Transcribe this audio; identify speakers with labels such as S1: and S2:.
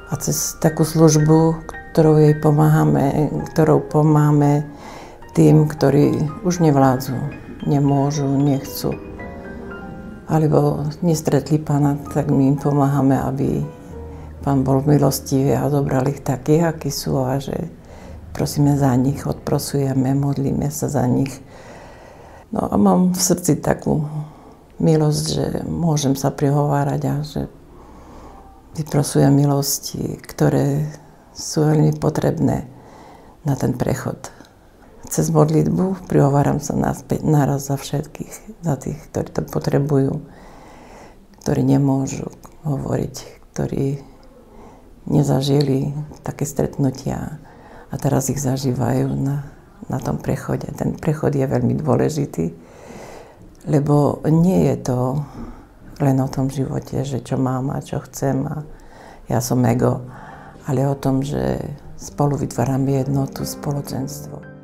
S1: A cez takú službu, ktorou pomáhame tým, ktorí už nevládzu, nemôžu, nechcú. Alebo nestretli Pána, tak my im pomáhame, aby Pán bol milostivý a zobral ich takých, akí sú, a že prosíme za nich, odprosujeme, modlíme sa za nich. No a mám v srdci takú milosť, že môžem sa prihovárať a že vyprosujem milosti, ktoré sú veľmi potrebné na ten prechod. Cez modlitbu prihováram sa naraz za všetkých, za tých, ktorí to potrebujú, ktorí nemôžu hovoriť, ktorí nezažili také stretnutia a teraz ich zažívajú na tom prechode. Ten prechod je veľmi dôležitý, lebo nie je to len o tom živote, že čo mám a čo chcem a ja som ego, ale o tom, že spolu vytvárame jednotu, spoločenstvo.